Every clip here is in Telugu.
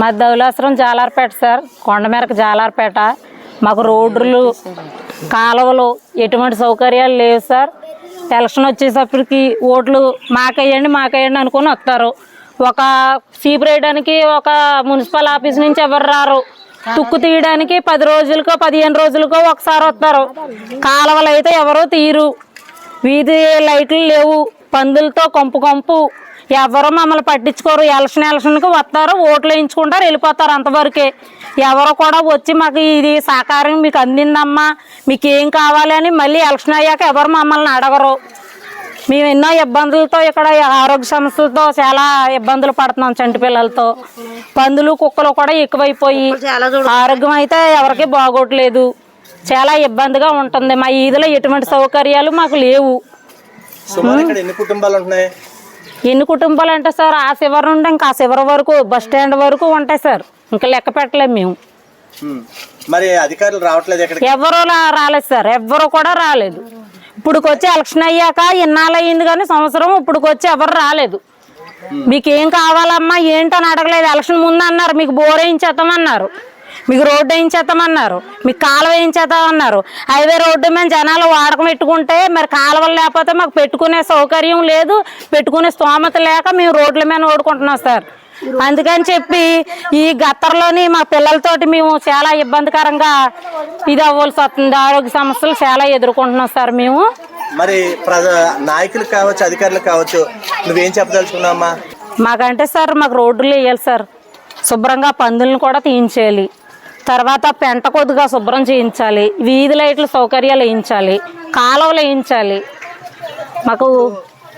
మా ధవళేశ్వరం జాలార్పేట సార్, కొండమేరకు జాలార్పేట. మాకు రోడ్లు, కాలువలు ఎటువంటి సౌకర్యాలు లేవు సార్. ఎలక్షన్ వచ్చేటప్పటికి ఓట్లు మాకేయండి అనుకుని వస్తారు. ఒక సీప్ వేయడానికి ఒక మున్సిపల్ ఆఫీస్ నుంచి ఎవరు రారు. తుక్కు తీయడానికి 10 రోజులకో 15 రోజులకో ఒకసారి వస్తారు. కాలువలు అయితే ఎవరో తీరు. వీధి లైట్లు లేవు. పందులతో కంపు ఎవరు మమ్మల్ని పట్టించుకోరు. ఎలక్షన్కి వస్తారు, ఓట్లు వేయించుకుంటారు, వెళ్ళిపోతారు. అంతవరకే ఎవరు కూడా వచ్చి మాకు ఇది సహకారం మీకు అందిందమ్మా, మీకు ఏం కావాలి అని మళ్ళీ ఎలక్షన్ అయ్యాక ఎవరు మమ్మల్ని అడగరు. మేము ఎన్నో ఇబ్బందులతో ఇక్కడ ఆరోగ్య సమస్యలతో చాలా ఇబ్బందులు పడుతున్నాం. చంటి పిల్లలతో పందులు కుక్కలు కూడా ఎక్కువైపోయి ఆరోగ్యం అయితే ఎవరికి బాగోట్లేదు. చాలా ఇబ్బందిగా ఉంటుంది. మా ఈదిలో ఎటువంటి సౌకర్యాలు మాకు లేవు. ఎన్ని కుటుంబాలు అంటే సార్, ఆ శివరి నుండి ఇంకా ఆ శివరి వరకు బస్ స్టాండ్ వరకు ఉంటాయి సార్. ఇంకా లెక్క పెట్టలేము మేము. మరి అధికారులు రావట్లేదు, ఎవరు రాలేదు సార్, ఎవ్వరు కూడా రాలేదు. ఇప్పుడుకొచ్చి ఎలక్షన్ అయ్యాక ఇన్నాళ్ళు అయ్యింది కానీ సంవత్సరం ఇప్పుడుకొచ్చి ఎవరు రాలేదు. మీకు ఏం కావాలమ్మా ఏంటని అడగలేదు. ఎలక్షన్ ముందు అన్నారు మీకు బోర్ వేయించేస్తామన్నారు, మీకు రోడ్డు వేయించేస్తామన్నారు, మీకు కాలువ వేయించేస్తామన్నారు. హైవే రోడ్డు మేము జనాలు వాడకం పెట్టుకుంటే మరి కాలువలు లేకపోతే మాకు పెట్టుకునే సౌకర్యం లేదు, పెట్టుకునే స్తోమత లేక మేము రోడ్ల మీద ఓడుకుంటున్నాం సార్. అందుకని చెప్పి ఈ గత్తర్లోని మా పిల్లలతోటి మేము చాలా ఇబ్బందికరంగా ఇది అవ్వాల్సి వస్తుంది. ఆరోగ్య సమస్యలు చాలా ఎదుర్కొంటున్నాం సార్ మేము. మరి నాయకులు కావచ్చు, అధికారులు కావచ్చు, నువ్వేం చెప్పదలుచుకున్నావమ్మా? మాకంటే సార్ మాకు రోడ్లు వేయాలి సార్, శుభ్రంగా పందులను కూడా తీయించాలి, తర్వాత పెంట కొద్దిగా శుభ్రం చేయించాలి, వీధి లైట్ల సౌకర్యాలు వేయించాలి, కాలువలు వేయించాలి. మాకు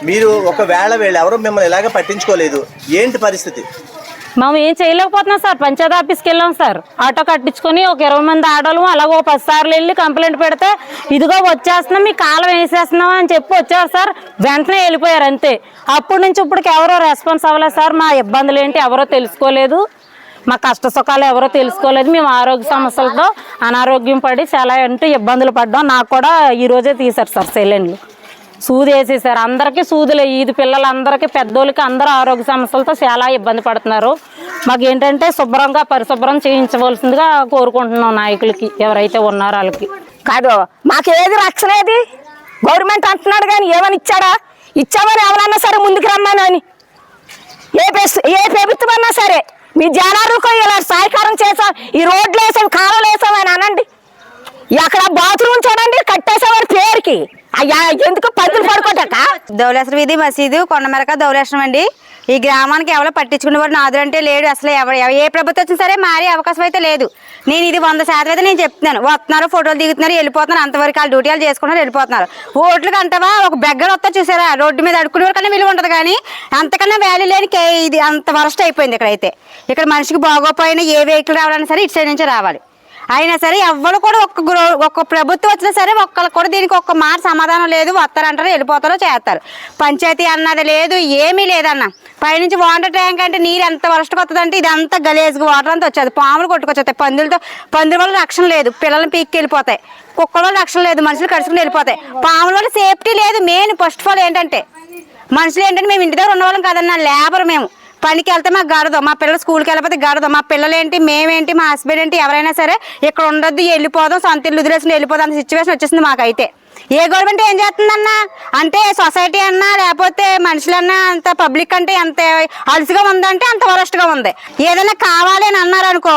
మీరు ఒకవేళ వీళ్ళు ఎవరు మిమ్మల్ని ఇలాగ పట్టించుకోలేదు, ఏంటి పరిస్థితి? మేము ఏం చేయలేకపోతున్నాం సార్. పంచాయతీ ఆఫీస్కి వెళ్ళాం సార్, ఆటో కట్టించుకొని ఒక 20 మంది ఆటోలు అలాగో 10 సార్లు వెళ్ళి కంప్లైంట్ పెడితే ఇదిగో వచ్చేస్తున్నాం మీ కాలం వేసేస్తున్నాం అని చెప్పి వచ్చారు సార్. వెంటనే వెళ్ళిపోయారు అంతే. అప్పటి నుంచి ఇప్పటికి ఎవరో రెస్పాన్స్ అవ్వలేదు సార్. మా ఇబ్బందులు ఏంటి ఎవరో తెలుసుకోలేదు, మా కష్ట సుఖాలు ఎవరో తెలుసుకోలేదు. మేము ఆరోగ్య సమస్యలతో అనారోగ్యం పడి చాలా ఇబ్బందులు పడ్డాం. నాకు కూడా ఈరోజే తీశారు సార్ సెలైన్లు, సూది వేసేసారు. అందరికీ సూదులే, ఈది పిల్లలందరికీ పెద్దోళ్ళకి అందరూ ఆరోగ్య సమస్యలతో చాలా ఇబ్బంది పడుతున్నారు. మాకు ఏంటంటే శుభ్రంగా పరిశుభ్రం చేయించవలసిందిగా కోరుకుంటున్నాం నాయకులకి, ఎవరైతే ఉన్నారో వాళ్ళకి. కాదు మాకేది రక్షణ ఏది గవర్నమెంట్ అంటున్నాడు కానీ ఏమని ఇచ్చామని ఎవరన్నా సరే ముందుకు రమ్మని ఏ ప్రభుత్వం అన్నా సరే మీ జనాలకు ఇలా సహకారం చేసాం, ఈ రోడ్లు వేసాం, కాలువలు వేసాం అని అనండి. అక్కడ బాత్రూమ్ చూడండి కట్టేసేవారి పేరుకి అయ్యా ఎందుకు పందులు పడుకోటాక. ధవళేశ్వరం వీధి మసీదు కొండమెరక ధవళేశ్వరం అండి. ఈ గ్రామానికి ఎవరో పట్టించుకునేవాడు నాదులంటే లేడు. అసలు ఏ ప్రభుత్వం వచ్చినా సరే మారే అవకాశం అయితే లేదు. నేను ఇది 100% అయితే నేను చెప్తున్నాను. వస్తున్నారు, ఫోటోలు దిగుతున్నారు, వెళ్ళిపోతున్నారు, అంతవరకు వాళ్ళు డ్యూటీలు చేసుకున్నారు, వెళ్ళిపోతున్నారు. ఓట్లకి అంటవా ఒక బెగ్గర వస్తా చూసారా, రోడ్డు మీద అడుక్కునే వరకన్నా విలువ ఉంటుంది కానీ అంతకన్నా వాల్యూ లేని ఇది అంత వరస్ట్ అయిపోయింది. ఇక్కడైతే ఇక్కడ మనిషికి బాగోపోయినా ఏ వెహికల్ రావాలన్నా సరే ఇటు సైడ్ నుంచే రావాలి. అయినా సరే ఎవరు కూడా ఒక్క ప్రభుత్వం వచ్చినా సరే ఒక్కరికి కూడా దీనికి ఒక్క మాట సమాధానం లేదు. వస్తారంటారు, వెళ్ళిపోతారో చేస్తారు. పంచాయతీ అన్నది లేదు, ఏమీ లేదన్న. పైనుంచి వాటర్ ట్యాంక్ అంటే నీరు ఎంత వరస్ట్గా వస్తుందంటే ఇదంతా గలేజ్గా వాటర్ అంతా వచ్చేది. పాములు కొట్టుకొచ్చేస్తాయి, పందుల వల్ల రక్షణ లేదు, పిల్లల్ని పీక్కి వెళ్ళిపోతాయి. కుక్కల వల్ల రక్షణ లేదు, మనుషులు కడుచుకుని వెళ్ళిపోతాయి. పాముల వల్ల సేఫ్టీ లేదు. మెయిన్ ఫస్ట్ ఆఫ్ ఆల్ ఏంటంటే మనుషులు ఏంటంటే మేము ఇంటి దగ్గర ఉన్నవాళ్ళం కాదన్న, లేబర్. మేము పనికి వెళ్తే మాకు గడదు, మా పిల్లలు స్కూల్కి వెళ్ళిపోతే గడదు. మా పిల్లలు ఏంటి, మేమేంటి, మా హస్బెండ్ ఏంటి, ఎవరైనా సరే ఇక్కడ ఉండొద్దు, వెళ్ళిపోదాం, సొంత ఇల్లు వదిలేసుకుని వెళ్ళిపోదాం అన్న సిచ్యువేషన్ వచ్చేసింది మాకైతే. ఏ గవర్నమెంట్ ఏం చేస్తుందన్నా అంటే సొసైటీ అన్నా లేకపోతే మనుషులన్నా అంత పబ్లిక్ అంటే ఎంత అలసిగా ఉందంటే అంత వరస్ట్గా ఉంది. ఏదైనా కావాలి అని అన్నారు అనుకో,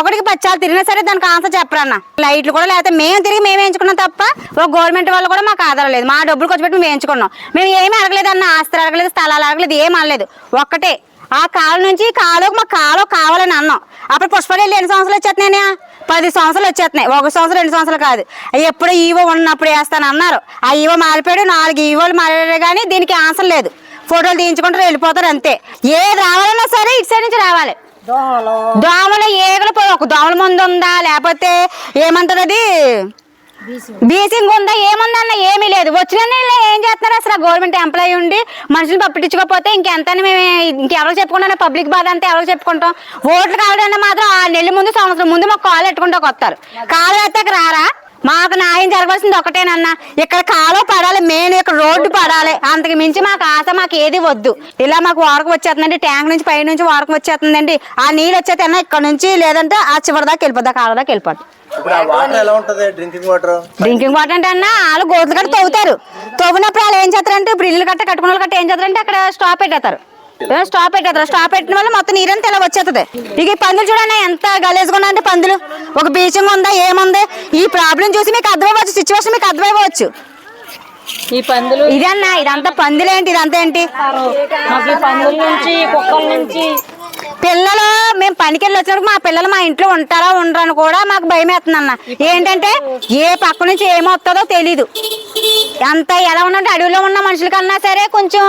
ఒకటికి 10 సార్లు తిరిగినా సరే దానికి ఆన్సర్ చెప్పరన్న. లైట్లు కూడా లేకపోతే మేము తిరిగి మేము వేయించుకున్నాం తప్ప ఒక గవర్నమెంట్ వాళ్ళు కూడా మాకు ఆధారం లేదు. మా డబ్బులు ఖర్చు పెట్టి మేము వేయించుకున్నాం. మేము ఏమీ అడగలేదన్న, ఆస్తులు అడగలేదు, స్థలాలు అడగలేదు, ఏం అనలేదు. ఒక్కటే ఆ కాలం నుంచి కాలువకు మాకు కాలువ కావాలని అన్నాం. అప్పుడు పుష్పలు ఎన్ని సంవత్సరాలు వచ్చేస్తున్నాయా? 10 సంవత్సరాలు వచ్చేస్తున్నాయి. 1 సంవత్సరం 2 సంవత్సరాలు కాదు. ఎప్పుడు ఈవో ఉన్నప్పుడు వేస్తాను అన్నారు. ఆ ఈవో మారిపోయాడు, 4 ఈవోలు మారారు కానీ దీనికి ఆన్సర్ లేదు. ఫోటోలు తీయించుకుంటారు, వెళ్ళిపోతారు అంతే. ఏది రావాలన్నా సరే ఇటు సైడ్ నుంచి రావాలి. దోమలు ఏగలు ఒక దోమల మందు ఉందా లేకపోతే ఏమంటారు అది బీసింగ్ ఉందా ఏముందన్న ఏమీ లేదు. వచ్చిన ఏం చేస్తున్నారు అసలు? గవర్నమెంట్ ఎంప్లాయీ ఉండి మనుషులు పట్టించుకోకపోతే ఇంకెంత మేము ఇంకెవరికి చెప్పుకుంటాం? పబ్లిక్ బాధ అంతా ఎవరికి చెప్పుకుంటాం? ఓట్లు కావాలన్నా మాత్రం 6 నెలల ముందు సంవత్సరం ముందు మాకు కాలు పెట్టుకుంటూ వస్తారు. కాలు ఎత్తాక రారా? మాకు న్యాయం జరగాల్సింది ఒకటేనన్నా, ఇక్కడ కాలువ పడాలి, మెయిన్ ఇక్కడ రోడ్డు పడాలి, అంతకు మించి మాకు ఆశ మాకు ఏది వద్దు. ఇలా మాకు వాడకం వచ్చేస్తుందండి, ట్యాంక్ నుంచి పై నుంచి వాడకం వచ్చేస్తుందండి. ఆ నీళ్ళు వచ్చేతన్నా ఇక్కడ నుంచి, లేదంటే ఆ చివరి దాకా వెళ్ళిపోద్ది, ఆ కాలువ దాకా వెళ్ళిపోద్ది. ఇప్పుడు ఆ వాటర్ ఎలా ఉంటది? డ్రింకింగ్ వాటర్ అంటే అన్న వాళ్ళు గోతులు కట్ట తవ్వుతారు. తవ్వినప్పుడు వాళ్ళు ఏం చేస్తారంటే, ఇప్పుడు ఇల్లు కట్ట కట్టుకున్న వాళ్ళు కట్ట ఏం చేస్తారంటే అక్కడ స్టాప్ పెట్టేస్తారు. స్టాప్ పెట్టిన వల్ల మొత్తం నీరంతా ఇలా వచ్చేస్తుంది. ఇక ఈ పందులు చూడండి ఎంత గలీజ్గా ఉన్నాయంటే పందులు. ఒక బీచింగ్ ఉందా, ఏముంది? ఈ ప్రాబ్లం చూసి మీకు అర్థమైపోవచ్చు, సిచ్యువేషన్ మీకు అర్థమైపోవచ్చు. ఈ పందులు ఇదన్నా, ఇదంతా పందులేంటి, ఇదంతా ఏంటి? మాకు ఈ పందుల నుంచి, కుక్కల నుంచి పిల్లలు మేము పనికెళ్ళి వచ్చినప్పుడు మా పిల్లలు మా ఇంట్లో ఉంటారా ఉండరా అని కూడా మాకు భయం వేస్తుంది అన్న. ఏంటంటే ఏ పక్క నుంచి ఏమొస్తుందో తెలీదు. అంత ఎలా ఉన్నట్టు అడవిలో ఉన్న మనుషులకన్నా సరే కొంచెం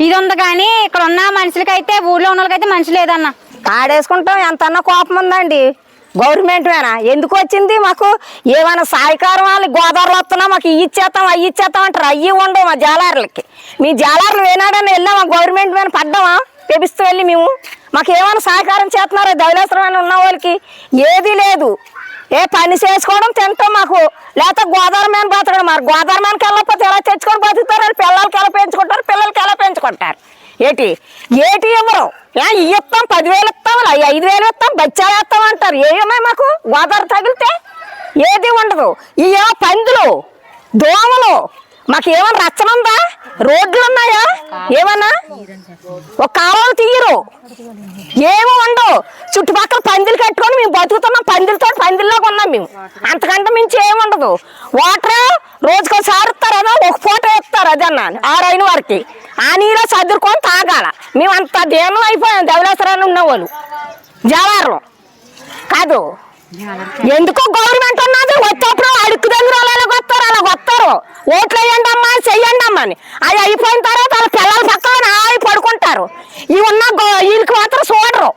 ఇది ఉంది, కానీ ఇక్కడ ఉన్న మనుషులకైతే, ఊళ్ళో ఉన్న వాళ్ళకైతే మనిషి లేదన్న. ఆడేసుకుంటాం. ఎంతన్నా కోపం ఉందండి గవర్నమెంట్ మీద. ఎందుకు వచ్చింది మాకు? ఏమైనా సాయకారం వాళ్ళు గోదావరిలో వస్తున్నా మాకు ఇచ్చేస్తాం, అవి ఇచ్చేస్తాం అంటారు. అయ్యి ఉండవు మా జాలార్లకి. మీ జాలార్లు వేనాడని వెళ్ళామా? గవర్నమెంట్ మీద పడ్డామా? తెపిస్తూ వెళ్ళి మేము మాకు ఏమైనా సహకారం చేస్తున్నారో ధవళేశ్వరం ఉన్న వాళ్ళకి? ఏది లేదు. ఏ పని చేసుకోవడం, తింటాం మాకు, లేకపోతే గోదావరి మీద బతకడం. మరి గోదావరి మీదకి వెళ్ళకపోతే ఎలా తెచ్చుకొని బతుకుతారు? పిల్లలకి ఎలా పెంచుకుంటారు? పిల్లలకి ఎలా పెంచుకుంటారు? ఏటి ఇవ్వరు. ఇస్తాం 10,000 ఇస్తాం, 5,000 ఇస్తాం, బచ్చాలు వేస్తాం అంటారు. ఏమై మాకు గోదావరి తగిలితే ఏది ఉండదు. ఏమో పందులు, దోమలు, మాకు ఏమైనా రచ్చన ఉందా? రోడ్లు ఉన్నాయా? ఏమన్నా ఒక కాలువలు తీయరు, ఏమో ఉండవు. చుట్టుపక్కల పందిలు కట్టుకొని మేము బతుకుతున్నాం. పందిలతో పందిల్లోకి ఉన్నాం మేము. అంతకంటే మించి ఏమి ఉండదు. వాటర్ రోజుకోసారి ఇస్తారదా, ఒక పూట ఇస్తారు. అదన్నా 6 అయిన వరకు ఆ నీళ్ళు చదువుకొని తాగాల. మేము అంత దేనం అయిపోయాం ధవళేశ్వరాన్ని ఉన్నవాళ్ళు జవార్లు కాదు. ఎందుకో గవర్నమెంట్ ఉన్నది, వచ్చేప్పుడు అడుక్కు దగ్గర అలాగ వస్తారు. ఓట్లు వేయండి అమ్మా, చెయ్యండి అమ్మా అని. అది అయిపోయిన తర్వాత వాళ్ళ పిల్లల పక్కన పడుకుంటారు. ఇవి ఉన్న వీళ్ళకి మాత్రం చూడరు.